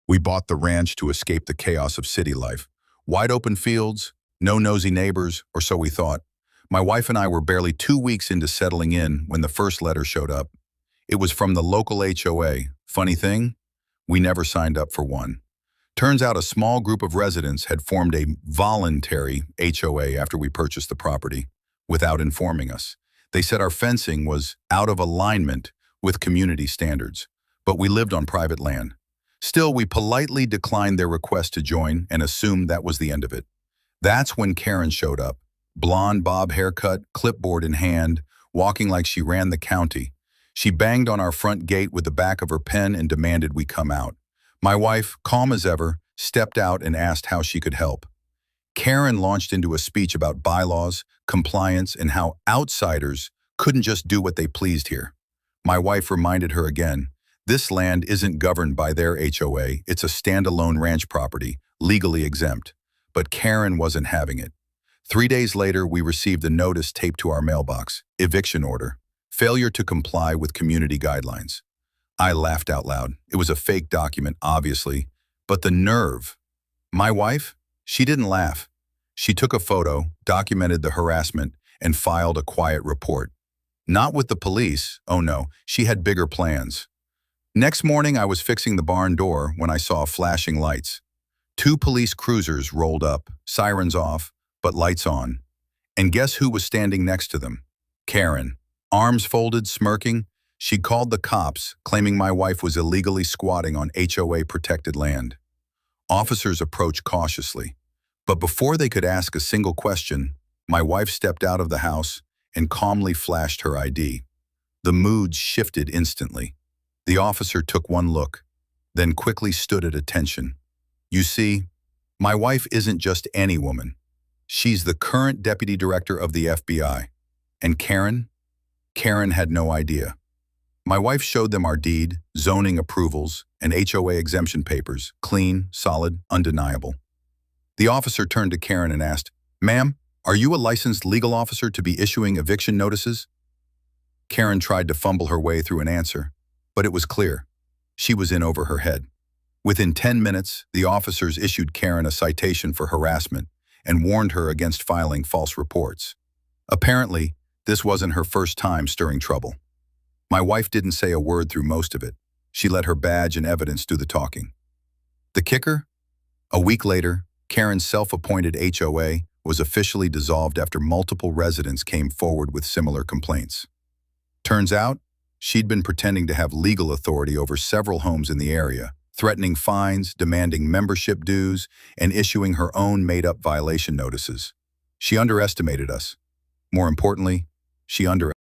We bought the ranch to escape the chaos of city life. Wide open fields, no nosy neighbors, or so we thought. My wife and I were barely 2 weeks into settling in when the first letter showed up. It was from the local HOA. Funny thing, we never signed up for one. Turns out a small group of residents had formed a voluntary HOA after we purchased the property, without informing us. They said our fencing was out of alignment with community standards, but we lived on private land. Still, we politely declined their request to join and assumed that was the end of it. That's when Karen showed up, blonde bob haircut, clipboard in hand, walking like she ran the county. She banged on our front gate with the back of her pen and demanded we come out. My wife, calm as ever, stepped out and asked how she could help. Karen launched into a speech about bylaws, compliance, and how outsiders couldn't just do what they pleased here. My wife reminded her again, this land isn't governed by their HOA, it's a standalone ranch property, legally exempt. But Karen wasn't having it. 3 days later, we received a notice taped to our mailbox, eviction order, failure to comply with community guidelines. I laughed out loud. It was a fake document, obviously, but the nerve. My wife, she didn't laugh. She took a photo, documented the harassment, and filed a quiet report. Not with the police, oh no, she had bigger plans. Next morning, I was fixing the barn door when I saw flashing lights. 2 police cruisers rolled up, sirens off, but lights on. And guess who was standing next to them? Karen. Arms folded, smirking. She'd called the cops, claiming my wife was illegally squatting on HOA-protected land. Officers approached cautiously. But before they could ask a single question, my wife stepped out of the house and calmly flashed her ID. The mood shifted instantly. The officer took one look, then quickly stood at attention. You see, my wife isn't just any woman. She's the current deputy director of the FBI. And Karen? Karen had no idea. My wife showed them our deed, zoning approvals, and HOA exemption papers, clean, solid, undeniable. The officer turned to Karen and asked, "Ma'am, are you a licensed legal officer to be issuing eviction notices?" Karen tried to fumble her way through an answer, but it was clear. She was in over her head. Within 10 minutes, the officers issued Karen a citation for harassment and warned her against filing false reports. Apparently, this wasn't her first time stirring trouble. My wife didn't say a word through most of it. She let her badge and evidence do the talking. The kicker? A week later, Karen's self-appointed HOA was officially dissolved after multiple residents came forward with similar complaints. Turns out, she'd been pretending to have legal authority over several homes in the area, threatening fines, demanding membership dues, and issuing her own made-up violation notices. She underestimated us. More importantly, she underestimated